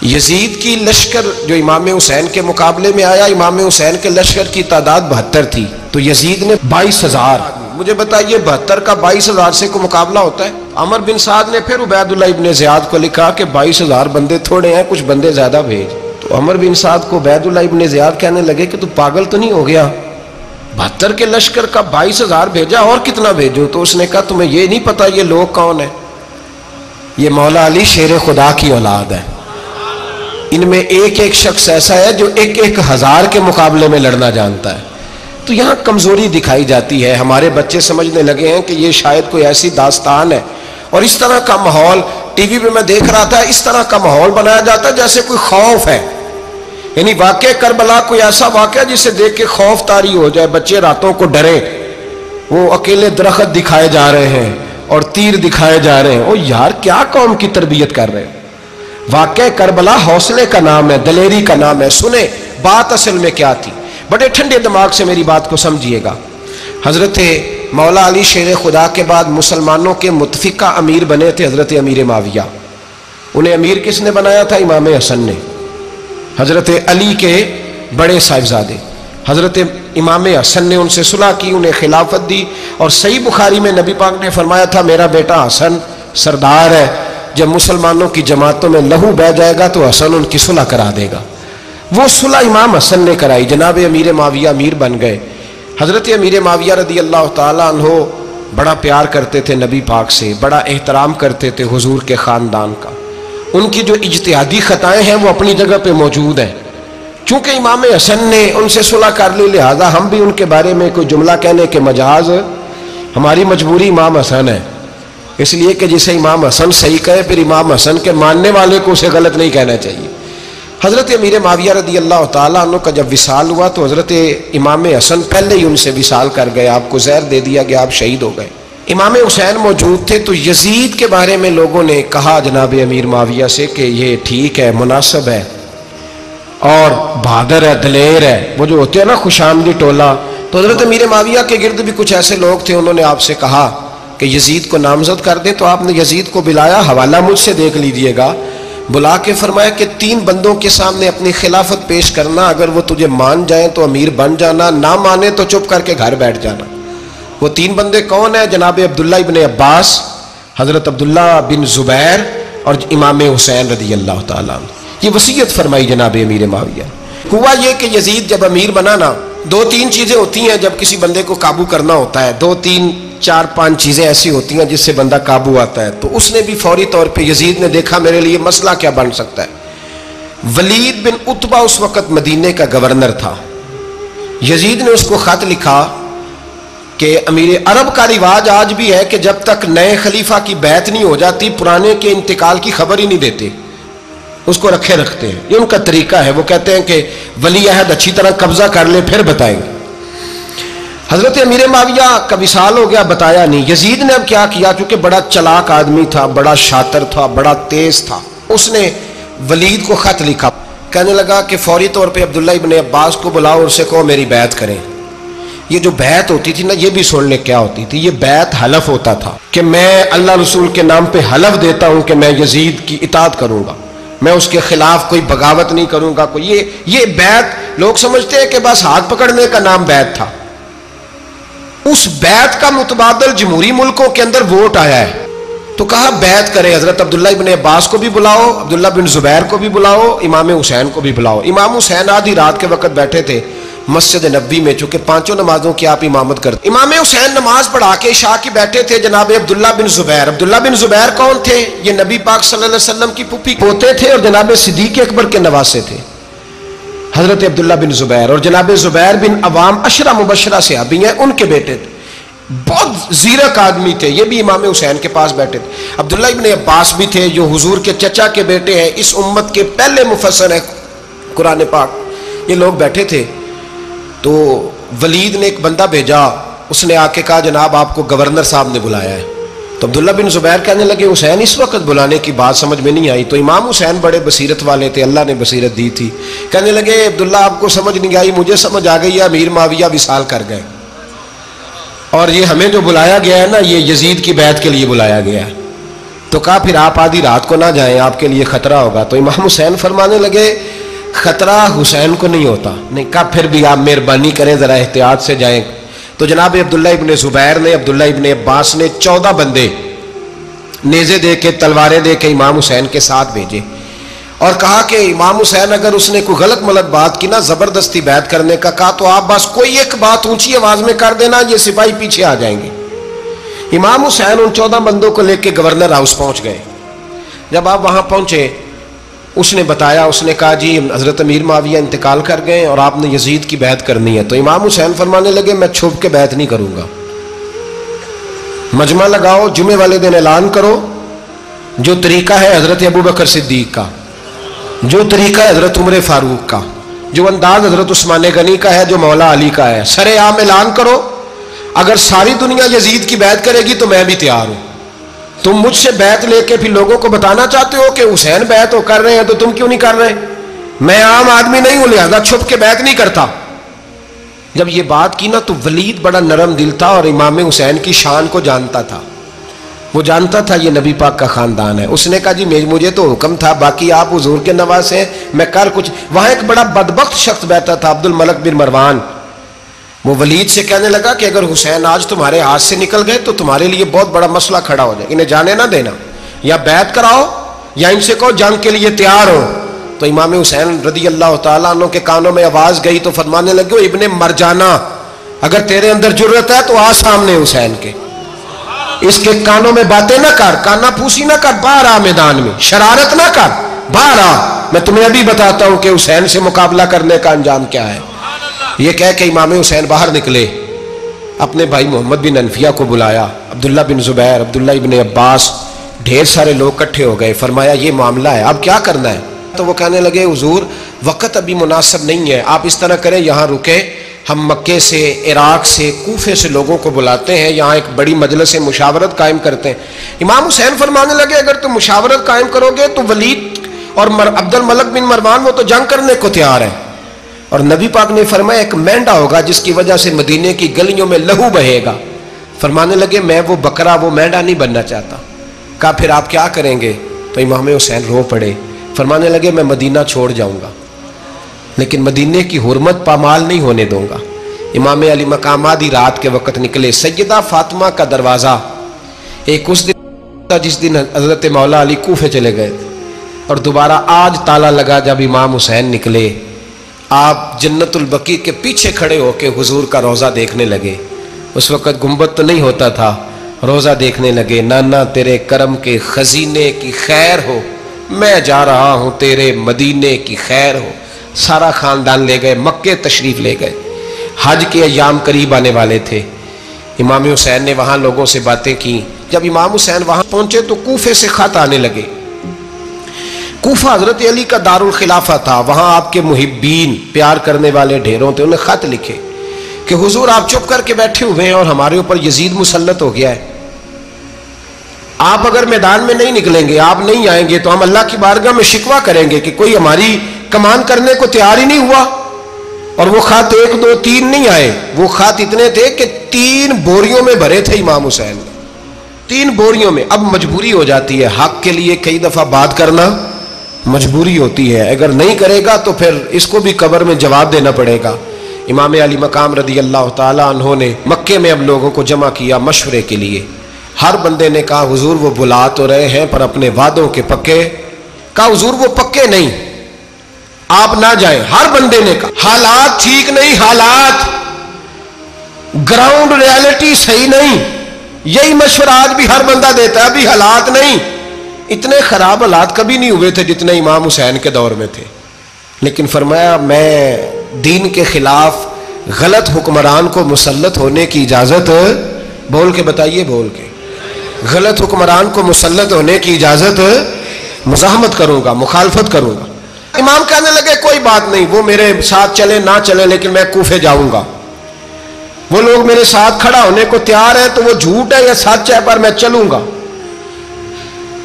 یزید کی لشکر جو امام حسین کے مقابلے میں آیا، امام حسین کے لشکر کی تعداد 72 تھی، تو یزید نے 22,000. مجھے بتائیے 72 کا 22,000 سے کوئی مقابلہ ہوتا ہے؟ عمر بن سعد نے پھر عبید اللہ ابن زیاد کو لکھا کہ 22,000 بندے تھوڑے ہیں، کچھ بندے زیادہ بھیج. تو عمر بن سعد کو عبید اللہ ابن زیاد کہنے لگے کہ تو پاگل تو نہیں ہو گیا، 72 کے لشکر کا 22,000 بھیجا، اور کتنا بھیجو؟ تو اس نے کہا تمہیں یہ نہیں پتا یہ لوگ کون ہیں؟ یہ مولا علی شیر خدا کی اولاد ہے. ان میں ایک ایک شخص ایسا ہے جو 1,000 کے مقابلے میں لڑنا جانتا ہے. تو یہاں کمزوری دکھائی جاتی ہے. ہمارے بچے سمجھنے لگے ہیں کہ یہ شاید کوئی ایسی داستان ہے، اور اس طرح کا ماحول ٹی وی پہ میں دیکھ رہا تھا، اس طرح کا ماحول بنایا جاتا ہے جیسے کوئی خوف ہے. یعنی واقع کربلا کوئی ایسا واقعہ جسے دیکھ کے خوف طاری ہو جائے، بچے راتوں کو ڈرے. وہ اکیلے درخت دکھائے جا رہے ہیں اور تیر دکھائے جا رہے ہیں. او یار کیا قوم کی تربیت کر رہے ہیں؟ واقع کربلا حوصلے کا نام ہے، دلیری کا نام ہے. سنیں بات اصل میں کیا تھی، بڑے ٹھنڈے دماغ سے میری بات کو سمجھیے گا. حضرت مولا علی شیر خدا کے بعد مسلمانوں کے متفقہ امیر بنے تھے حضرت امیر معاویہ. انہیں امیر کس نے بنایا تھا؟ امام حسن نے، حضرت علی کے بڑے صاحبزادے. حضرت امام حسن نے ان سے صلح کی، انہیں خلافت دی. اور صحیح بخاری میں نبی پاک نے فرمایا تھا میرا بیٹا حسن سردار ہے، جب مسلمانوں کی جماعتوں میں لہو بہ جائے گا تو حسن ان کی صلح کرا دے گا. وہ صلح امام حسن نے کرائی. جناب امیر معاویہ امیر بن گئے. حضرت امیر معاویہ رضی اللہ تعالیٰ عنہ بڑا پیار کرتے تھے نبی پاک سے، بڑا احترام کرتے تھے حضور کے خاندان کا. ان کی جو اجتہادی خطائیں ہیں وہ اپنی جگہ پہ موجود ہیں. چونکہ امام حسن نے ان سے صلح کر لی، لہذا ہم بھی ان کے بارے میں کوئی جملہ کہنے کے مجاز، ہماری مجبوری امام حسن ہے. اس لیے کہ جسے امام حسن صحیح کہے پھر امام حسن کے ماننے والے کو اسے غلط نہیں کہنا چاہیے. حضرت امیر معاویہ رضی اللہ تعالیٰ عنہ کا جب وصال ہوا تو حضرت امام حسن پہلے ہی ان سے وصال کر گئے، آپ کو زہر دے دیا گیا، آپ شہید ہو گئے. امام حسین موجود تھے. تو یزید کے بارے میں لوگوں نے کہا جناب امیر معاویہ سے کہ یہ ٹھیک ہے، مناسب ہے اور بہادر ہے، دلیر ہے، وہ جو ہوتے ہیں نا خوش آمدی ٹولہ. تو حضرت امیر معاویہ کے گرد بھی کچھ ایسے لوگ تھے، انہوں نے آپ سے کہا کہ یزید کو نامزد کر دے. تو آپ نے یزید کو بلایا، حوالہ مجھ سے دیکھ لیجئے گا. بلا کے فرمایا کہ 3 بندوں کے سامنے اپنی خلافت پیش کرنا، اگر وہ تجھے مان جائیں تو امیر بن جانا، نہ مانے تو چپ کر کے گھر بیٹھ جانا. وہ 3 بندے کون ہیں؟ جناب عبداللہ ابن عباس، حضرت عبداللہ بن زبیر اور امام حسین رضی اللہ تعالیٰ عنہ. یہ وصیت فرمائی جناب امیر معاویہ. ہوا یہ کہ یزید جب امیر بنا نا، 2-3 چیزیں ہوتی ہیں جب کسی بندے کو قابو کرنا ہوتا ہے، 2-3-4-5 چیزیں ایسی ہوتی ہیں جس سے بندہ قابو آتا ہے. تو اس نے بھی فوری طور پہ، یزید نے دیکھا میرے لیے مسئلہ کیا بن سکتا ہے. ولید بن عتبہ اس وقت مدینے کا گورنر تھا. یزید نے اس کو خط لکھا کہ امیر عرب کا رواج آج بھی ہے کہ جب تک نئے خلیفہ کی بیعت نہیں ہو جاتی پرانے کے انتقال کی خبر ہی نہیں دیتے، اس کو رکھے رکھتے ہیں. یہ ان کا طریقہ ہے. وہ کہتے ہیں کہ ولی عہد اچھی طرح قبضہ کر لے پھر بتائیں گے. حضرت امیر معاویہ کا وصال ہو گیا، بتایا نہیں. یزید نے اب کیا کیا، کیونکہ بڑا چلاک آدمی تھا، بڑا شاطر تھا، بڑا تیز تھا، اس نے ولید کو خط لکھا. کہنے لگا کہ فوری طور پہ عبداللہ ابن عباس کو بلاؤ اور اسے کہو میری بیعت کریں. یہ جو بیعت ہوتی تھی نا، یہ بھی سن لے کیا ہوتی تھی. یہ بیعت حلف ہوتا تھا کہ میں اللہ رسول کے نام پہ حلف دیتا ہوں کہ میں یزید کی اطاعت کروں گا، میں اس کے خلاف کوئی بغاوت نہیں کروں گا. یہ بیعت لوگ سمجھتے ہیں کہ بس ہاتھ پکڑنے کا نام بیعت تھا. اس بیعت کا متبادل جمہوری ملکوں کے اندر ووٹ آیا ہے. تو کہا بیعت کرے. حضرت عبداللہ ابن عباس کو بھی بلاؤ، عبداللہ بن زبیر کو بھی بلاؤ، امام حسین کو بھی بلاؤ. امام حسین آدھی رات کے وقت بیٹھے تھے مسجد نبوی میں، چونکہ 5 نمازوں کی آپ امامت کرتے. امام حسین نماز پڑھا کے عشاء کی بیٹھے تھے. جناب عبداللہ بن زبیر، عبداللہ بن زبیر کون تھے؟ یہ نبی پاک صلی اللہ علیہ وسلم کی پھوپھی پوتے تھے اور جناب صدیق اکبر کے نواسے تھے. حضرت عبداللہ بن زبیر اور جناب زبیر بن عوام عشرہ مبشرہ صحابی ہیں، ان کے بیٹے تھے. بہت زیرک آدمی تھے. یہ بھی امام حسین کے پاس بیٹھے تھے. عبداللہ ابن عباس بھی تھے جو حضور کے چچا کے بیٹے ہیں، اس امت کے پہلے مفسر ہیں قرآن پاک. یہ لوگ بیٹھے تھے. تو ولید نے ایک بندہ بھیجا، اس نے آ کے کہا جناب آپ کو گورنر صاحب نے بلایا ہے. تو عبداللہ بن زبیر کہنے لگے حسین اس وقت بلانے کی بات سمجھ میں نہیں آئی. تو امام حسین بڑے بصیرت والے تھے، اللہ نے بصیرت دی تھی. کہنے لگے عبداللہ آپ کو سمجھ نہیں آئی، مجھے سمجھ آ گئی ہے، امیر معاویہ وصال کر گئے اور یہ ہمیں جو بلایا گیا ہے نا، یہ یزید کی بیعت کے لیے بلایا گیا ہے. تو کہا پھر آپ آدھی رات کو نہ جائیں، آپ کے لیے خطرہ ہوگا۔ تو امام حسین فرمانے لگے خطرہ حسین کو نہیں ہوتا۔ نہیں، کہا پھر بھی آپ مہربانی کریں ذرا احتیاط سے جائیں۔ تو جناب عبداللہ ابن زبیر نے، عبداللہ ابن عباس نے 14 بندے نیزے دے کے، تلواریں دے کے امام حسین کے ساتھ بھیجے اور کہا کہ امام حسین اگر اس نے کوئی غلط ملت بات کی نا، زبردستی بیعت کرنے کا کہا، تو آپ بس کوئی ایک بات اونچی آواز میں کر دینا، یہ سپاہی پیچھے آ جائیں گے۔ امام حسین ان 14 بندوں کو لے کے گورنر ہاؤس پہنچ گئے۔ جب آپ وہاں پہنچے، اس نے بتایا، اس نے کہا جی حضرت امیر معاویہ انتقال کر گئے اور آپ نے یزید کی بیعت کرنی ہے۔ تو امام حسین فرمانے لگے میں چھپ کے بیعت نہیں کروں گا، مجمع لگاؤ، جمعے والے دن اعلان کرو، جو طریقہ ہے حضرت ابوبکر صدیق کا، جو طریقہ ہے حضرت عمر فاروق کا، جو انداز حضرت عثمان غنی کا ہے، جو مولا علی کا ہے، سر عام اعلان کرو، اگر ساری دنیا یزید کی بیعت کرے گی تو میں بھی تیار ہوں۔ تم مجھ سے بیعت لے کے پھر لوگوں کو بتانا چاہتے ہو کہ حسین بیعت ہو کر رہے ہیں تو تم کیوں نہیں کر رہے؟ میں عام آدمی نہیں ہوں، لہذا چھپ کے بیعت نہیں کرتا۔ جب یہ بات کی نا تو ولید بڑا نرم دل تھا اور امام حسین کی شان کو جانتا تھا، وہ جانتا تھا یہ نبی پاک کا خاندان ہے۔ اس نے کہا جی مجھے تو حکم تھا، باقی آپ حضور کے نواز ہیں، میں کر کچھ۔ وہاں ایک بڑا بدبخت شخص بیٹھا تھا، عبد الملک بن مروان، وہ ولید سے کہنے لگا کہ اگر حسین آج تمہارے ہاتھ سے نکل گئے تو تمہارے لیے بہت بڑا مسئلہ کھڑا ہو جائے، انہیں جانے نہ دینا، یا بیعت کراؤ یا ان سے کہو جنگ کے لیے تیار ہو۔ تو امام حسین رضی اللہ تعالیٰ عنہ کے کانوں میں آواز گئی تو فرمانے لگے ابن مرجانہ، اگر تیرے اندر جرت ہے تو آ سامنے حسین کے، اس کے کانوں میں باتیں نہ کر، کانا پھوسی نہ کر، باہر آ میدان میں، شرارت نہ کر، باہر آ، میں تمہیں ابھی بتاتا ہوں کہ حسین سے مقابلہ کرنے کا انجام کیا ہے۔ یہ کہہ کہ امام حسین باہر نکلے، اپنے بھائی محمد بن انفیہ کو بلایا، عبداللہ بن زبیر، عبداللہ ابن عباس، ڈھیر سارے لوگ کٹھے ہو گئے۔ فرمایا یہ معاملہ ہے، اب کیا کرنا ہے؟ تو وہ کہنے لگے حضور وقت ابھی مناسب نہیں ہے، آپ اس طرح کریں یہاں رکے، ہم مکے سے، عراق سے، کوفے سے لوگوں کو بلاتے ہیں، یہاں ایک بڑی مجلس مشاورت قائم کرتے ہیں۔ امام حسین فرمانے لگے اگر تم مشاورت قائم کرو گے تو ولید اور عبد الملک بن مروان وہ تو جنگ کرنے کو تیار ہے، اور نبی پاک نے فرمایا ایک مینڈا ہوگا جس کی وجہ سے مدینے کی گلیوں میں لہو بہے گا۔ فرمانے لگے میں وہ بکرا، وہ مینڈا نہیں بننا چاہتا۔ کہا پھر آپ کیا کریں گے؟ تو امام حسین رو پڑے، فرمانے لگے میں مدینہ چھوڑ جاؤں گا لیکن مدینے کی حرمت پامال نہیں ہونے دوں گا۔ امام علی مقام آدھی رات کے وقت نکلے، سیدہ فاطمہ کا دروازہ ایک اس دن تھا جس دن حضرت مولا علی کوفے چلے گئے تھے، اور دوبارہ آج تالا لگا جب امام حسین نکلے۔ آپ جنت البقیع کے پیچھے کھڑے ہو کے حضور کا روضہ دیکھنے لگے، اس وقت گنبد تو نہیں ہوتا تھا، روضہ دیکھنے لگے۔ نانا تیرے کرم کے خزینے کی خیر ہو، میں جا رہا ہوں تیرے مدینے کی خیر ہو۔ سارا خاندان لے گئے، مکے تشریف لے گئے، حج کے ایام قریب آنے والے تھے۔ امام حسین نے وہاں لوگوں سے باتیں کی۔ جب امام حسین وہاں پہنچے تو کوفے سے خط آنے لگے۔ کوفہ حضرت علی کا دارالخلافہ تھا، وہاں آپ کے محبین، پیار کرنے والے ڈھیروں تھے، انہیں خط لکھے کہ حضور آپ چپ کر کے بیٹھے ہوئے ہیں اور ہمارے اوپر یزید مسلط ہو گیا ہے، آپ اگر میدان میں نہیں نکلیں گے، آپ نہیں آئیں گے تو ہم اللہ کی بارگاہ میں شکوہ کریں گے کہ کوئی ہماری کمان کرنے کو تیار ہی نہیں ہوا۔ اور وہ خط 1 2 3 نہیں آئے، وہ خط اتنے تھے کہ 3 بوریوں میں بھرے تھے امام حسین، 3 بوریوں میں۔ اب مجبوری ہو جاتی ہے، حق کے لیے کئی دفعہ بات کرنا مجبوری ہوتی ہے، اگر نہیں کرے گا تو پھر اس کو بھی قبر میں جواب دینا پڑے گا۔ امام علی مقام رضی اللہ تعالیٰ عنہ نے مکے میں اب لوگوں کو جمع کیا مشورے کے لیے۔ ہر بندے نے کہا حضور وہ بلا تو رہے ہیں پر اپنے وعدوں کے پکے۔ کہا حضور وہ پکے نہیں، آپ نہ جائیں۔ ہر بندے نے کہا حالات ٹھیک نہیں، حالات گراؤنڈ ریالٹی صحیح نہیں، یہی مشورہ آج بھی ہر بندہ دیتا ہے، ابھی حالات نہیں۔ اتنے خراب حالات کبھی نہیں ہوئے تھے جتنے امام حسین کے دور میں تھے، لیکن فرمایا میں دین کے خلاف غلط حکمران کو مسلط ہونے کی اجازت، بول کے بتائیے، بول کے، غلط حکمران کو مسلط ہونے کی اجازت مزاحمت کروں گا، مخالفت کروں گا۔ امام کہنے لگے کوئی بات نہیں، وہ میرے ساتھ چلے نہ چلے لیکن میں کوفے جاؤں گا، وہ لوگ میرے ساتھ کھڑا ہونے کو تیار ہے تو وہ جھوٹ ہے یا سچ ہے پر میں چلوں گا۔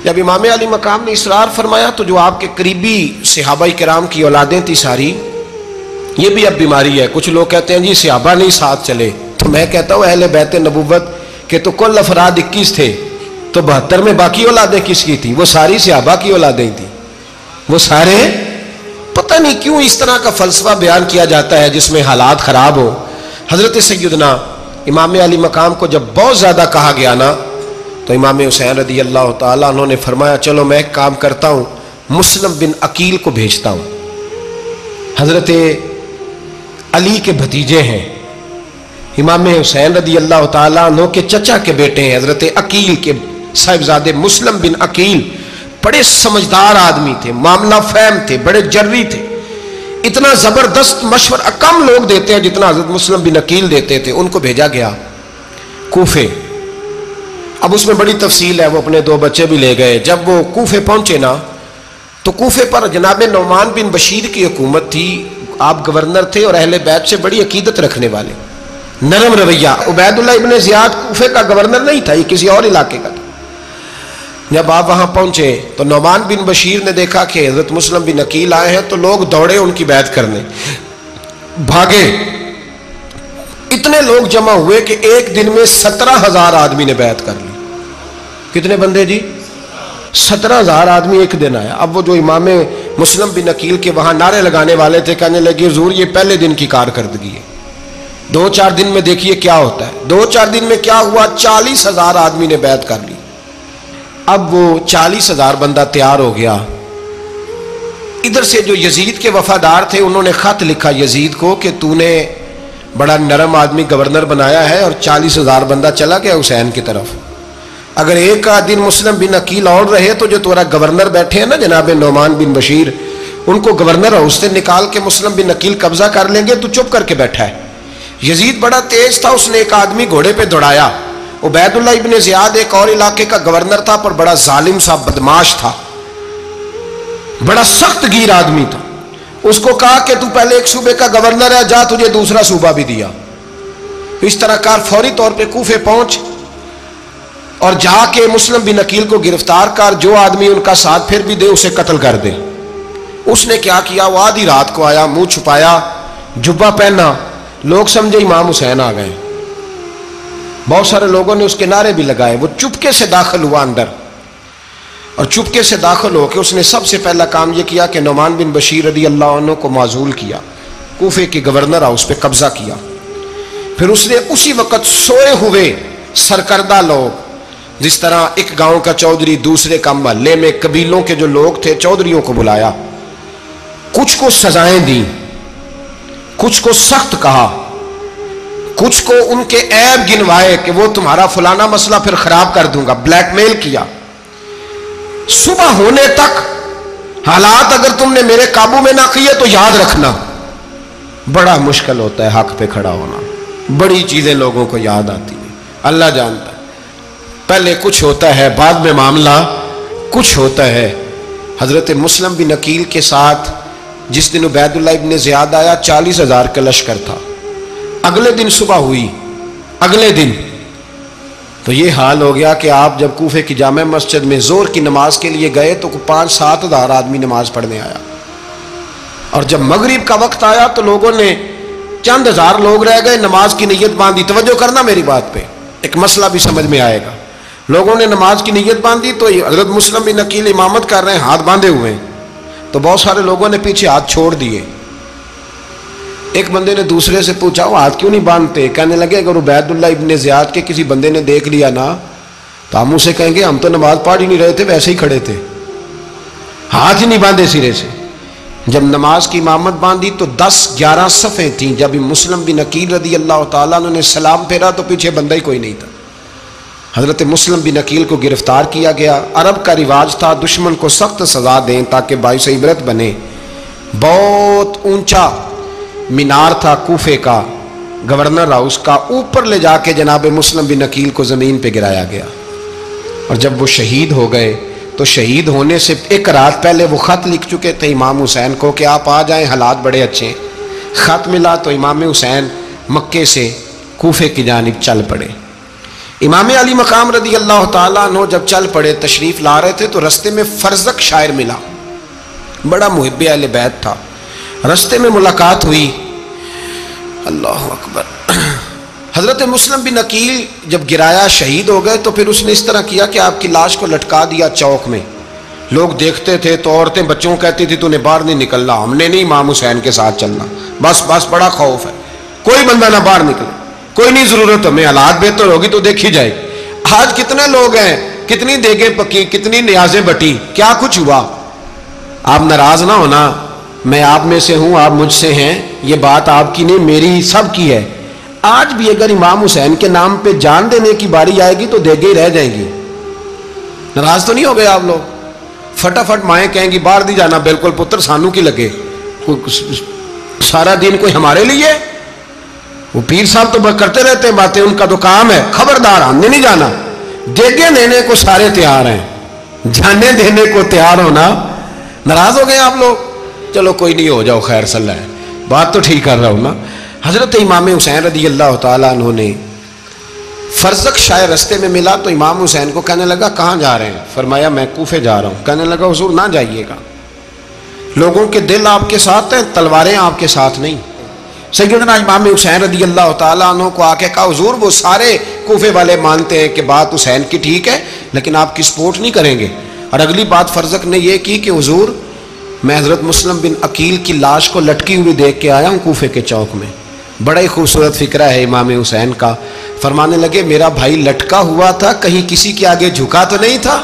جب امام علی مقام نے اصرار فرمایا تو جو آپ کے قریبی صحابہ کرام کی اولادیں تھی ساری، یہ بھی اب بیماری ہے، کچھ لوگ کہتے ہیں جی صحابہ نہیں ساتھ چلے، تو میں کہتا ہوں اہل بیت نبوت کے تو کل افراد 21 تھے، تو 72 میں باقی اولادیں کس کی تھی؟ وہ ساری صحابہ کی اولادیں تھی، وہ سارے. پتہ نہیں کیوں اس طرح کا فلسفہ بیان کیا جاتا ہے جس میں حالات خراب ہو. حضرت سیدنا امام علی مقام کو جب بہت زیادہ کہا گیا نا تو امام حسین رضی اللہ تعالیٰ انہوں نے فرمایا چلو میں ایک کام کرتا ہوں، مسلم بن عقیل کو بھیجتا ہوں. حضرت علی کے بھتیجے ہیں، امام حسین رضی اللہ تعالیٰ عنہ کے چچا کے بیٹے ہیں، حضرت عقیل کے صاحبزادے مسلم بن عقیل. بڑے سمجھدار آدمی تھے، معاملہ فہم تھے، بڑے جری تھے. اتنا زبردست مشورہ کم لوگ دیتے ہیں جتنا حضرت مسلم بن عقیل دیتے تھے. ان کو بھیجا گیا کوفے. اب اس میں بڑی تفصیل ہے، وہ اپنے 2 بچے بھی لے گئے. جب وہ کوفے پہنچے نا تو کوفے پر جناب نعمان بن بشیر کی حکومت تھی. آپ گورنر تھے اور اہل بیت سے بڑی عقیدت رکھنے والے، نرم رویہ. عبید اللہ ابن زیاد کوفے کا گورنر نہیں تھا، یہ کسی اور علاقے کا تھا. جب آپ وہاں پہنچے تو نعمان بن بشیر نے دیکھا کہ حضرت مسلم بن عقیل آئے ہیں تو لوگ دوڑے ان کی بیعت کرنے، بھاگے. اتنے لوگ جمع ہوئے کہ ایک دن میں 17,000 آدمی نے بیعت کر لی. کتنے بندے جی؟ 17,000 آدمی ایک دن آیا. اب وہ جو امام مسلم بن عقیل کے وہاں نعرے لگانے والے تھے کہنے لگے حضور یہ پہلے دن کی کارکردگی ہے، 2-4 دن میں دیکھیے کیا ہوتا ہے. 2-4 دن میں کیا ہوا؟ 40,000 آدمی نے بیعت کر لی. اب وہ 40,000 بندہ تیار ہو گیا. ادھر سے جو یزید کے وفادار تھے انہوں نے خط لکھا یزید کو کہ تو نے بڑا نرم آدمی گورنر بنایا ہے اور 40,000 بندہ چلا گیا حسین کی طرف. اگر ایک دن مسلم بن عقیل اور رہے تو جو تمہارا گورنر بیٹھے ہیں نا جناب نعمان بن بشیر، ان کو گورنر ہاؤس سے نکال کے مسلم بن عقیل قبضہ کر لیں گے. تو چپ کر کے بیٹھا ہے. یزید بڑا تیز تھا، اس نے ایک آدمی گھوڑے پہ دوڑایا. عبید اللہ ابن زیاد ایک اور علاقے کا گورنر تھا پر بڑا ظالم سا بدماش تھا، بڑا سخت گیر آدمی تھا. اس کو کہا کہ تو پہلے ایک صوبے کا گورنر ہے، جا تجھے دوسرا صوبہ بھی دیا. اس طرح کار فوری طور پہ کوفے پہنچ اور جا کے مسلم بن عقیل کو گرفتار کر، جو آدمی ان کا ساتھ پھر بھی دے اسے قتل کر دے. اس نے کیا کیا؟ وہ آدھی رات کو آیا، منہ چھپایا، جبہ پہنا. لوگ سمجھے امام حسین آ گئے. بہت سارے لوگوں نے اس کے نعرے بھی لگائے. وہ چپکے سے داخل ہوا اندر اور چپکے سے داخل ہو کے اس نے سب سے پہلا کام یہ کیا کہ نعمان بن بشیر رضی اللہ عنہ کو معزول کیا، کوفے کے گورنر ہاؤس پہ قبضہ کیا. پھر اس نے اسی وقت سوئے ہوئے سرکردہ لوگ، جس طرح ایک گاؤں کا چودھری دوسرے کا محلے میں قبیلوں کے جو لوگ تھے چودھریوں کو بلایا، کچھ کو سزائیں دیں، کچھ کو سخت کہا، کچھ کو ان کے عیب گنوائے کہ وہ تمہارا فلانا مسئلہ پھر خراب کر دوں گا، بلیک میل کیا. صبح ہونے تک حالات اگر تم نے میرے قابو میں نہ کیے تو یاد رکھنا بڑا مشکل ہوتا ہے حق پہ کھڑا ہونا. بڑی چیزیں لوگوں کو یاد آتی ہیں، اللہ جانتا ہے. پہلے کچھ ہوتا ہے، بعد میں معاملہ کچھ ہوتا ہے. حضرت مسلم بن عقیل کے ساتھ جس دن عبید اللہ ابن زیاد آیا 40,000 کا لشکر تھا. اگلے دن صبح ہوئی، اگلے دن تو یہ حال ہو گیا کہ آپ جب کوفے کی جامع مسجد میں زور کی نماز کے لیے گئے تو 5-7 ہزار آدمی نماز پڑھنے آیا. اور جب مغرب کا وقت آیا تو لوگوں نے چند ہزار لوگ رہ گئے، نماز کی نیت باندھی. توجہ کرنا میری بات پہ، ایک مسئلہ بھی سمجھ میں آئے گا. لوگوں نے نماز کی نیت باندھی تو حضرت مسلم بن عقیل امامت کر رہے ہیں، ہاتھ باندھے ہوئے ہیں. تو بہت سارے لوگوں نے پیچھے ہاتھ چھوڑ دیے. ایک بندے نے دوسرے سے پوچھا وہ ہاتھ کیوں نہیں باندھتے؟ کہنے لگے اگر عبید اللہ ابن زیاد کے کسی بندے نے دیکھ لیا نا تو ہم اسے کہیں گے ہم تو نماز پڑھ ہی نہیں رہے تھے، ویسے ہی کھڑے تھے، ہاتھ ہی نہیں باندھے سرے سے. جب نماز کی امامت باندھی تو 10-11 صفیں تھیں. جب مسلم بن عقیل رضی اللہ تعالیٰ عنہ نے سلام پھیرا تو پیچھے بندہ ہی کوئی نہیں تھا. حضرت مسلم بن عقیل کو گرفتار کیا گیا. عرب کا رواج تھا دشمن کو سخت سزا دیں تاکہ باعث عبرت بنے. بہت اونچا مینار تھا کوفے کا گورنر ہاؤس کا، اوپر لے جا کے جناب مسلم بن عقیل کو زمین پہ گرایا گیا. اور جب وہ شہید ہو گئے تو شہید ہونے سے ایک رات پہلے وہ خط لکھ چکے تھے امام حسین کو کہ آپ آ جائیں، حالات بڑے اچھے ہیں. خط ملا تو امام حسین مکے سے کوفے کی جانب چل پڑے. امام علی مقام رضی اللہ تعالیٰ عنہ جب چل پڑے تشریف لا رہے تھے تو رستے میں فرزق شاعر ملا، بڑا محب اہل بیت تھا. رستے میں ملاقات ہوئی، اللہ اکبر. حضرت مسلم بن عقیل جب گرایا شہید ہو گئے تو پھر اس نے اس طرح کیا کہ آپ کی لاش کو لٹکا دیا چوک میں. لوگ دیکھتے تھے تو عورتیں بچوں کو کہتی تھی تو نے باہر نہیں نکلنا, ہم نے نہیں امام حسین کے ساتھ چلنا, بس بڑا خوف ہے, کوئی بندہ نہ باہر نکلے, کوئی نہیں ضرورت ہمیں, حالات بہتر ہوگی تو دیکھی جائے گی. آج کتنے لوگ ہیں, کتنی دیگیں پکی, کتنی نیازیں بٹی, کیا کچھ ہوا. آپ ناراض نہ ہونا, میں آپ میں سے ہوں, آپ مجھ سے ہیں, یہ بات آپ کی نہیں میری سب کی ہے. آج بھی اگر امام حسین کے نام پہ جان دینے کی باری آئے گی تو دیگیں ہی رہ جائیں گی. ناراض تو نہیں ہو گئے آپ لوگ؟ فٹافٹ مائیں کہیں گی باہر نہیں جانا, بالکل پتر سانو کی لگے, سارا دن کوئی ہمارے لیے. وہ پیر صاحب تو کرتے رہتے ہیں باتیں, ان کا تو کام ہے, خبردار ہم نے نہیں جانا. دیگیں دینے کو سارے تیار ہیں, جانے دینے کو تیار ہونا. ناراض ہو گئے آپ لوگ؟ چلو کوئی نہیں, ہو جاؤ, خیر صلی اللہ ہے, بات تو ٹھیک کر رہا ہوں نا. حضرت امام حسین رضی اللہ تعالیٰ عنہ نے فرزق شاہ رستے میں ملا تو امام حسین کو کہنے لگا کہاں جا رہے ہیں؟ فرمایا میں کوفے جا رہا ہوں. کہنے لگا حضور نہ جائیے گا, لوگوں کے دل آپ کے ساتھ ہیں, تلواریں آپ کے ساتھ نہیں. سیدنا امام حسین رضی اللہ تعالیٰ عنہ کو آ کے کہا حضور وہ سارے کوفے والے مانتے ہیں کہ بات حسین کی ٹھیک ہے لیکن آپ کی سپورٹ نہیں کریں گے. اور اگلی بات فرزق نے یہ کی کہ حضور میں حضرت مسلم بن عقیل کی لاش کو لٹکی ہوئی دیکھ کے آیا ہوں کوفے کے چوک میں. بڑا ہی خوبصورت فکرہ ہے امام حسین کا. فرمانے لگے میرا بھائی لٹکا ہوا تھا, کہیں کسی کے آگے جھکا تو نہیں تھا؟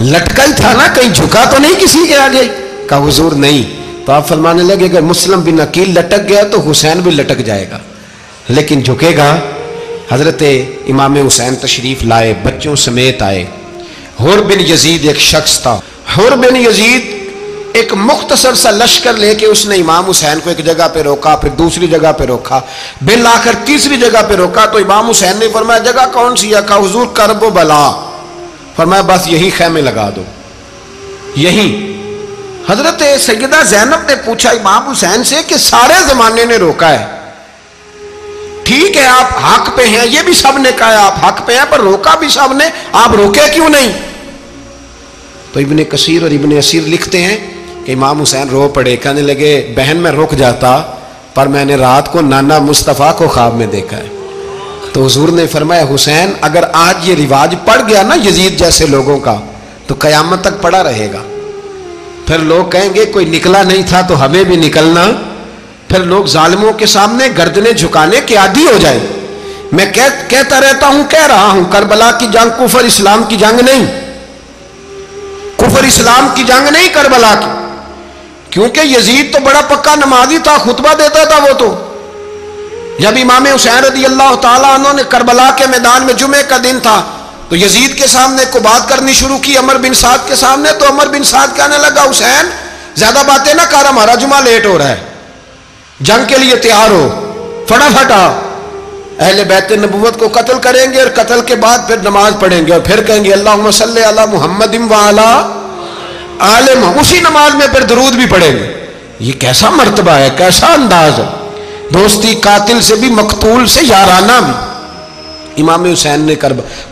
لٹکا ہی تھا نا, کہیں جھکا تو نہیں کسی کے آگے؟ کہا حضور نہیں. تو آپ فرمانے لگے اگر مسلم بن عقیل لٹک گیا تو حسین بھی لٹک جائے گا, لیکن جھکے گا. حضرت امام حسین تشریف لائے, بچوں سمیت آئے. حر بن یزید ایک شخص تھا. حر بن یزید ایک مختصر سا لشکر لے کے اس نے امام حسین کو ایک جگہ پہ روکا, پھر دوسری جگہ پہ روکا, بالآخر تیسری جگہ پہ روکا. تو امام حسین نے فرمایا جگہ کون سی ہے؟ کہا حضور کرب و بلا. فرمایا بس یہی خیمے لگا دو, یہی. حضرت سیدہ زینب نے پوچھا امام حسین سے کہ سارے زمانے نے روکا ہے, ٹھیک ہے آپ حق پہ ہیں, یہ بھی سب نے کہا ہے آپ حق پہ ہیں, پر روکا بھی سب نے, آپ روکے کیوں نہیں؟ تو ابن کثیر اور ابن اسیر لکھتے ہیں کہ امام حسین رو پڑے, کہنے لگے بہن میں رک جاتا پر میں نے رات کو نانا مصطفیٰ کو خواب میں دیکھا ہے. تو حضور نے فرمایا حسین اگر آج یہ رواج پڑ گیا نا یزید جیسے لوگوں کا تو قیامت تک پڑا رہے گا. پھر لوگ کہیں گے کوئی نکلا نہیں تھا تو ہمیں بھی نکلنا, پھر لوگ ظالموں کے سامنے گردنیں جھکانے کے عادی ہو جائیں. میں کہتا رہتا ہوں, کہہ رہا ہوں, کربلا کی جنگ کفر اسلام کی جنگ نہیں, کفر اسلام کی جنگ نہیں کربلا کی, کیونکہ یزید تو بڑا پکا نمازی تھا, خطبہ دیتا تھا. وہ تو جب امام حسین رضی اللہ تعالیٰ عنہ نے کربلا کے میدان میں جمعے کا دن تھا تو یزید کے سامنے کو بات کرنی شروع کی, عمر بن سعد کے سامنے. تو عمر بن سعد کہنے لگا حسین زیادہ باتیں نہ کر, ہمارا جمعہ لیٹ ہو رہا ہے, جنگ کے لیے تیار ہو, فٹافٹ آ. اہل بیت نبوت کو قتل کریں گے اور قتل کے بعد پھر نماز پڑھیں گے اور پھر کہیں گے اللہم صلی علی محمد وعلی آل محمد, اسی نماز میں پھر درود بھی پڑھیں گے. یہ کیسا مرتبہ ہے, کیسا انداز ہے, دوستی قاتل سے بھی مقتول سے یارانہ بھی. امام حسین نے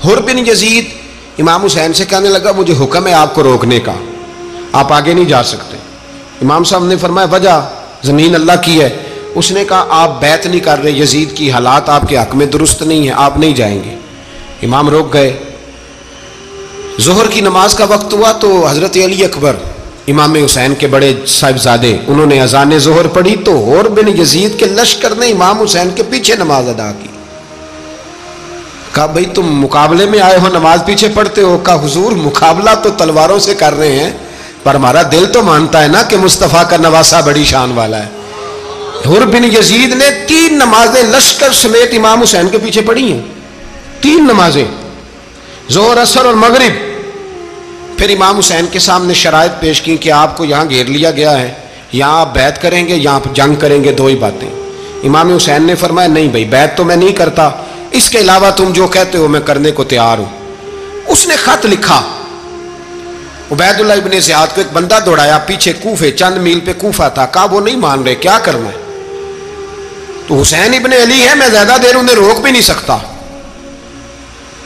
حر بن یزید امام حسین سے کہنے لگا مجھے حکم ہے آپ کو روکنے کا, آپ آگے نہیں جا سکتے. امام صاحب نے فرمایا وجہ زمین اللہ کی ہے. اس نے کہا آپ بیعت نہیں کر رہے, یزید کی حالات آپ کے حق میں درست نہیں ہیں, آپ نہیں جائیں گے. امام روک گئے. ظہر کی نماز کا وقت ہوا تو حضرت علی اکبر امام حسین کے بڑے صاحبزادے انہوں نے اذان ظہر پڑھی تو حر بن یزید کے لشکر نے امام حسین کے پیچھے نماز ادا کی. کہا بھئی تم مقابلے میں آئے ہو, نماز پیچھے پڑھتے ہو؟ کہا حضور مقابلہ تو تلواروں سے کر رہے ہیں پر ہمارا دل تو مانتا ہے نا کہ مصطفیٰ کا نواسہ بڑی شان والا ہے. حر بن یزید نے 3 نمازیں لشکر سمیت امام حسین کے پیچھے پڑھی ہیں, 3 نمازیں, ظہر اثر اور مغرب. پھر امام حسین کے سامنے شرائط پیش کی کہ آپ کو یہاں گھیر لیا گیا ہے, یہاں آپ بیعت کریں گے, یہاں جنگ کریں گے, 2 ہی باتیں. امام حسین نے فرمایا نہیں بھائی بیعت تو میں نہیں کرتا, اس کے علاوہ تم جو کہتے ہو میں کرنے کو تیار ہوں. اس نے خط لکھا, عبید اللہ ابن زیاد کو ایک بندہ دوڑایا پیچھے, کوفے چند میل پہ کوفہ تھا. کہا وہ نہیں مان رہے, کیا کرنا ہے؟ تو حسین ابن علی ہے, میں زیادہ دیر انہیں روک بھی نہیں سکتا.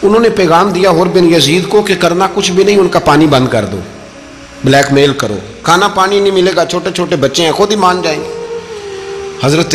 انہوں نے پیغام دیا حر بن یزید کو کہ کرنا کچھ بھی نہیں, ان کا پانی بند کر دو, بلیک میل کرو, کھانا پانی نہیں ملے گا, چھوٹے چھوٹے بچے ہیں, خود ہی مان جائیں گے. حضرت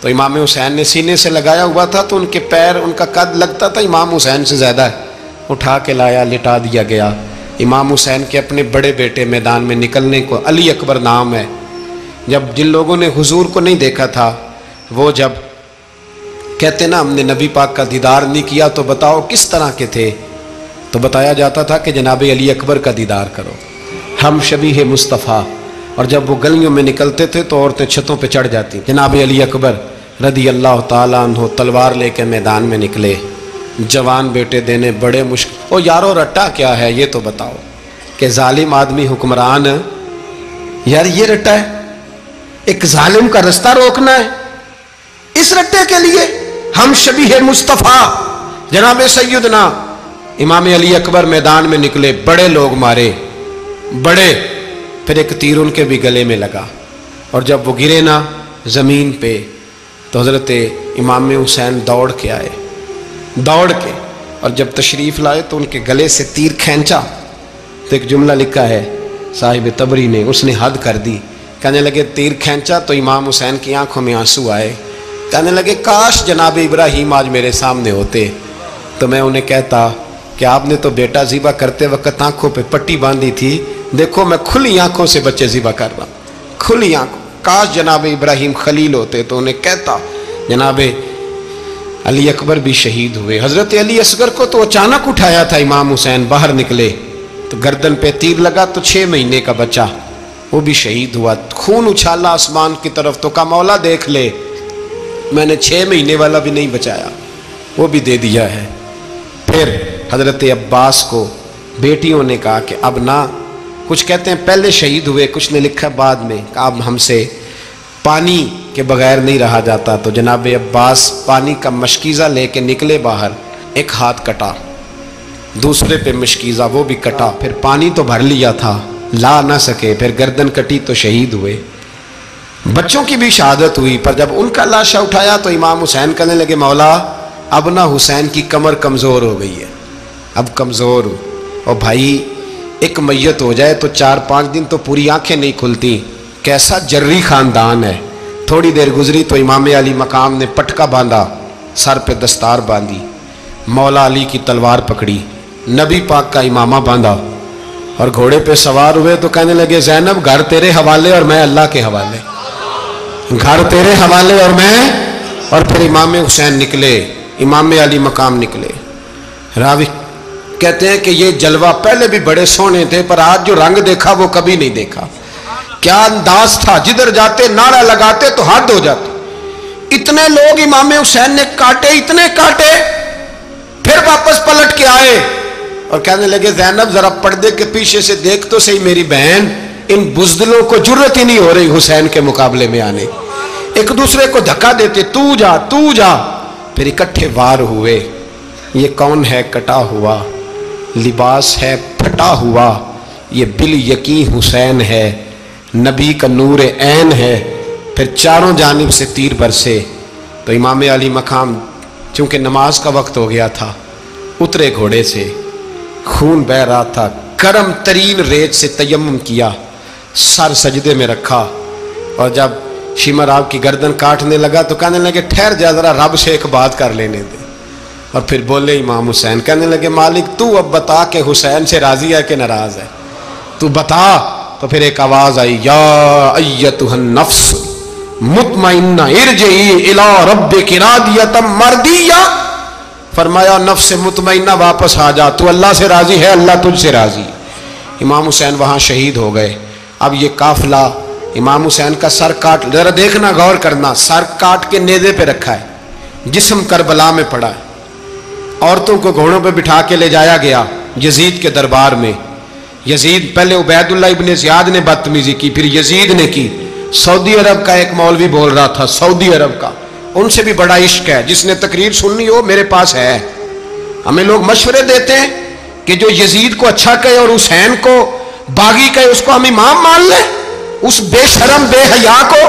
تو امام حسین نے سینے سے لگایا ہوا تھا تو ان کے پیر، ان کا قد لگتا تھا امام حسین سے زیادہ ہے، اٹھا کے لایا، لٹا دیا گیا۔ امام حسین کے اپنے بڑے بیٹے میدان میں نکلنے کو، علی اکبر نام ہے، جب جن لوگوں نے حضور کو نہیں دیکھا تھا وہ جب کہتے نا ہم نے نبی پاک کا دیدار نہیں کیا تو بتاؤ کس طرح کے تھے، تو بتایا جاتا تھا کہ جناب علی اکبر کا دیدار کرو، ہم شبیہ مصطفیٰ۔ اور جب وہ گلیوں میں نکلتے تھے تو عورتیں چھتوں پہ چڑھ جاتی۔ جناب علی اکبر رضی اللہ تعالیٰ عنہ تلوار لے کے میدان میں نکلے، جوان بیٹے دینے بڑے مشکل۔ او یارو رٹا کیا ہے یہ تو بتاؤ، کہ ظالم آدمی حکمران، یار یہ رٹا ہے، ایک ظالم کا رستہ روکنا ہے، اس رٹے کے لیے ہم شبیہ مصطفیٰ۔ جناب سیدنا امام علی اکبر میدان میں نکلے، بڑے لوگ مارے، بڑے، پھر ایک تیر ان کے بھی گلے میں لگا، اور جب وہ گرے نا زمین پہ تو حضرت امام حسین دوڑ کے آئے، دوڑ کے، اور جب تشریف لائے تو ان کے گلے سے تیر کھینچا تو ایک جملہ لکھا ہے صاحب تبری نے، اس نے حد کر دی، کہنے لگے تیر کھینچا تو امام حسین کی آنکھوں میں آنسو آئے، کہنے لگے کاش جناب ابراہیم آج میرے سامنے ہوتے تو میں انہیں کہتا کہ آپ نے تو بیٹا ذبح کرتے وقت آنکھوں پہ پٹی باندھی تھی، دیکھو میں کھلی آنکھوں سے بچے ذبح کر رہا ہوں، کھلی آنکھوں، کاش جناب ابراہیم خلیل ہوتے تو انہیں کہتا۔ جناب علی اکبر بھی شہید ہوئے۔ حضرت علی اصغر کو تو اچانک اٹھایا تھا امام حسین، باہر نکلے تو گردن پہ تیر لگا تو 6 مہینے کا بچہ وہ بھی شہید ہوا، خون اچھالا آسمان کی طرف تو کہا مولا دیکھ لے، میں نے 6 مہینے والا بھی نہیں بچایا، وہ بھی دے دیا ہے۔ پھر حضرت عباس کو بیٹیوں نے کہا کہ اب نہ، کچھ کہتے ہیں پہلے شہید ہوئے، کچھ نے لکھا بعد میں، کہ اب ہم سے پانی کے بغیر نہیں رہا جاتا، تو جناب عباس پانی کا مشکیزہ لے کے نکلے باہر، ایک ہاتھ کٹا، دوسرے پہ مشکیزہ وہ بھی کٹا، پھر پانی تو بھر لیا تھا لا نہ سکے، پھر گردن کٹی تو شہید ہوئے۔ بچوں کی بھی شہادت ہوئی، پر جب ان کا لاشا اٹھایا تو امام حسین کہنے لگے مولا اب نہ حسین کی کمر کمزور ہو گئی ہے، اب کمزور ہو، اور بھائی ایک میت ہو جائے تو 4-5 دن تو پوری آنکھیں نہیں کھلتی، کیسا جری خاندان ہے۔ تھوڑی دیر گزری تو امام علی مقام نے پٹکا باندھا، سر پہ دستار باندھی، مولا علی کی تلوار پکڑی، نبی پاک کا امامہ باندھا اور گھوڑے پہ سوار ہوئے تو کہنے لگے زینب گھر تیرے حوالے اور میں اللہ کے حوالے، گھر تیرے حوالے اور میں، اور پھر امام حسین نکلے، امام علی مقام نکلے۔ راوی کہتے ہیں کہ یہ جلوہ پہلے بھی بڑے سونے تھے پر آج جو رنگ دیکھا وہ کبھی نہیں دیکھا، کیا انداز تھا، جدھر جاتے نعرہ لگاتے تو حد ہو جاتی، اتنے لوگ امام حسین نے کاٹے، اتنے کاٹے، پھر واپس پلٹ کے آئے اور کہنے لگے زینب ذرا پردے کے پیچھے سے دیکھ تو صحیح میری بہن، ان بزدلوں کو جرت ہی نہیں ہو رہی حسین کے مقابلے میں آنے، ایک دوسرے کو دھکا دیتے، تو جا تو جا، پھر اکٹھے وار ہوئے۔ یہ کون ہے کٹا ہوا، لباس ہے پھٹا ہوا، یہ بال یقین حسین ہے، نبی کا نور عین ہے۔ پھر چاروں جانب سے تیر برسے تو امام علی مقام چونکہ نماز کا وقت ہو گیا تھا، اترے گھوڑے سے، خون بہ رہا تھا، گرم ترین ریت سے تیمم کیا، سر سجدے میں رکھا، اور جب شمر آپ کی گردن کاٹنے لگا تو کہنے لگے ٹھہر جا ذرا رب سے ایک بات کر لینے دے، اور پھر بولے امام حسین، کہنے لگے مالک تو اب بتا کہ حسین سے راضی ہے کہ ناراض ہے، تو بتا۔ تو پھر ایک آواز آئی، یا ایتھا النفس مطمئنہ ارجعی الی ربک راضیۃ مرضیہ، فرمایا نفس مطمئنہ واپس آ جا، تو اللہ سے راضی ہے، اللہ تجھ سے راضی۔ امام حسین وہاں شہید ہو گئے۔ اب یہ قافلہ امام حسین کا سر کاٹ، ذرا دیکھنا غور کرنا، سر کاٹ کے نیزے پہ رکھا ہے، جسم کربلا میں پڑا ہے، عورتوں کو گھوڑوں پہ بٹھا کے لے جایا گیا یزید کے دربار میں۔ یزید پہلے عبید اللہ ابن زیاد نے بدتمیزی کی، پھر یزید نے کی۔ سعودی عرب کا ایک مولوی بول رہا تھا، سعودی عرب کا، ان سے بھی بڑا عشق ہے، جس نے تقریر سننی ہو میرے پاس ہے۔ ہمیں لوگ مشورے دیتے ہیں کہ جو یزید کو اچھا کہے اور حسین کو باغی کہے اس کو ہم امام مان لیں، اس بے شرم بے حیا کو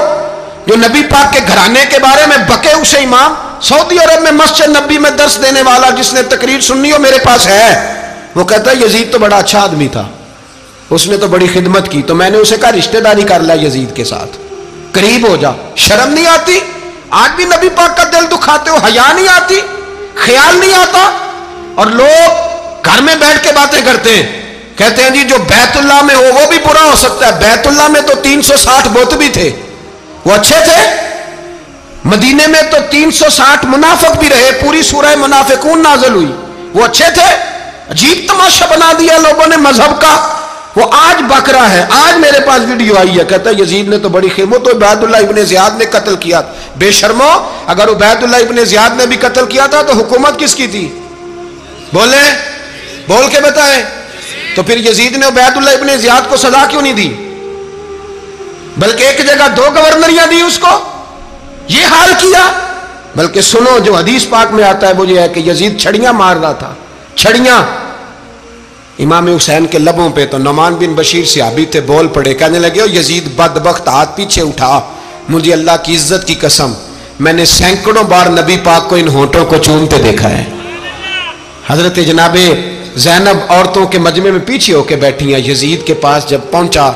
جو نبی پاک کے گھرانے کے بارے میں بکے اسے امام۔ سعودی عرب میں مسجد نبی میں درس دینے والا جس نے تقریر سننی ہو میرے پاس ہے، وہ کہتا ہے یزید تو بڑا اچھا آدمی تھا، اس نے تو بڑی خدمت کی، تو میں نے اسے کہا رشتہ داری کر لیا یزید کے ساتھ، قریب ہو جا، شرم نہیں آتی؟ آج بھی نبی پاک کا دل دکھاتے ہو، حیا نہیں آتی، خیال نہیں آتا؟ اور لوگ گھر میں بیٹھ کے باتیں کرتے ہیں، کہتے ہیں جی جو بیت اللہ میں ہو وہ بھی برا ہو سکتا ہے۔ بیت اللہ میں تو 360 بت بھی تھے، وہ اچھے تھے۔ مدینے میں تو 360 منافق بھی رہے، پوری سورہ منافقون نازل ہوئی، وہ اچھے تھے۔ عجیب تماشا بنا دیا لوگوں نے مذہب کا۔ وہ آج بک رہا ہے، آج میرے پاس ویڈیو آئی ہے، کہتا ہے یزید نے تو بڑی خیر، وہ تو عبید اللہ ابن زیاد نے قتل کیا۔ بے شرمو، اگر عبید اللہ ابن زیاد نے بھی قتل کیا تھا تو حکومت کس کی تھی؟ بولیں، بول کے بتائیں۔ تو پھر یزید نے عبید اللہ ابن زیاد کو سزا کیوں نہیں دی، بلکہ ایک جگہ 2 گورنریاں دی اس کو، یہ حال کیا؟ بلکہ سنو جو حدیث پاک میں آتا ہے وہ یہ ہے کہ یزید چھڑیاں مار رہا تھا، چھڑیاں امام حسین کے لبوں پہ۔ تو نعمان بن بشیر صحابی تھے، بول پڑے، کہنے لگے یزید بدبخت، ہاتھ پیچھے اٹھا، مجھے اللہ کی عزت کی قسم میں نے سینکڑوں بار نبی پاک کو ان ہونٹوں کو چومتے دیکھا ہے۔ حضرت جناب زینب عورتوں کے مجمع میں پیچھے ہو کے بیٹھی ہیں، یزید کے پاس جب پہنچا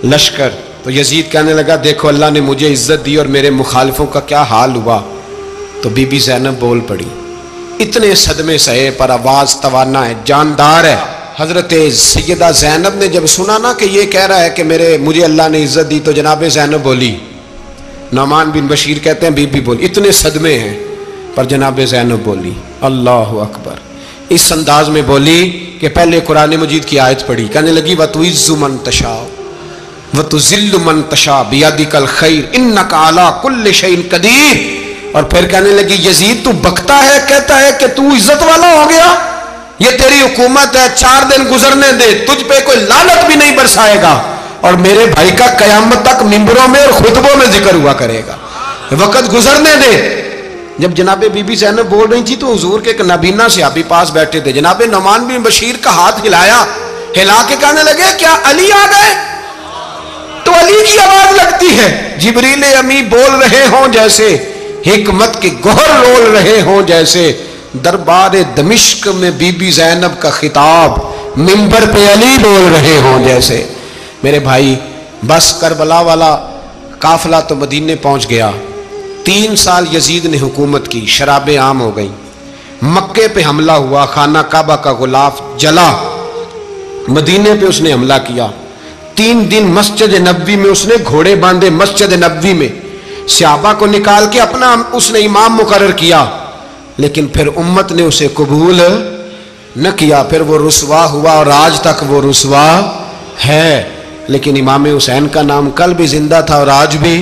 لشکر تو یزید کہنے لگا دیکھو اللہ نے مجھے عزت دی اور میرے مخالفوں کا کیا حال ہوا۔ تو بی بی زینب بول پڑی، اتنے صدمے سہے پر آواز توانا ہے، جاندار ہے۔ حضرت سیدہ زینب نے جب سنا نا کہ یہ کہہ رہا ہے کہ مجھے اللہ نے عزت دی، تو جناب زینب بولی، نعمان بن بشیر کہتے ہیں بی بی بولی، اتنے صدمے ہیں پر جناب زینب بولی اللہ اکبر، اس انداز میں بولی کہ پہلے قرآن مجید کی آیت پڑھی، کہنے لگی وَتُعِزُّ مَن تَشَاءُ وَتُذِلُّ مَن تَشَاءُ بِيَدِكَ الْخَيْرُ إِنَّكَ عَلَىٰ كُلِّ شَيْءٍ قَدِيرٌ۔ اور پھر کہنے لگی یزید تو بکتا ہے، کہتا ہے کہ تو عزت والا ہو گیا، یہ تیری حکومت ہے، 4 دن گزرنے دے، تجھ پہ کوئی لعنت بھی نہیں برسائے گا، اور میرے بھائی کا قیامت تک ممبروں میں اور خطبوں میں ذکر ہوا کرے گا، وقت گزرنے دے۔ جب جناب بی بی زینب بول رہی تھی تو حضور کے ایک نابینا صحابی پاس بیٹھے تھے، جناب نعمان بن بشیر کا ہاتھ ہلایا، ہلا کے کہنے لگے کیا علی آ گئے؟ تو علی کی آواز لگتی ہے، جبریل امی بول رہے ہوں جیسے، حکمت کے گوہر رول رہے ہوں جیسے، دربار دمشق میں بی بی زینب کا خطاب، منبر پہ علی بول رہے ہوں جیسے۔ میرے بھائی بس کربلا والا قافلہ تو مدینے پہنچ گیا، 3 سال یزید نے حکومت کی، شرابیں عام ہو گئیں، مکے پہ حملہ ہوا، خانہ کعبہ کا غلاف جلا، مدینے پہ اس نے حملہ کیا، 3 دن مسجد نبوی میں اس نے گھوڑے باندھے، مسجد نبوی میں صحابہ کو نکال کے اپنا اس نے امام مقرر کیا، لیکن پھر امت نے اسے قبول نہ کیا، پھر وہ رسوا ہوا اور آج تک وہ رسوا ہے۔ لیکن امام حسین کا نام کل بھی زندہ تھا اور آج بھی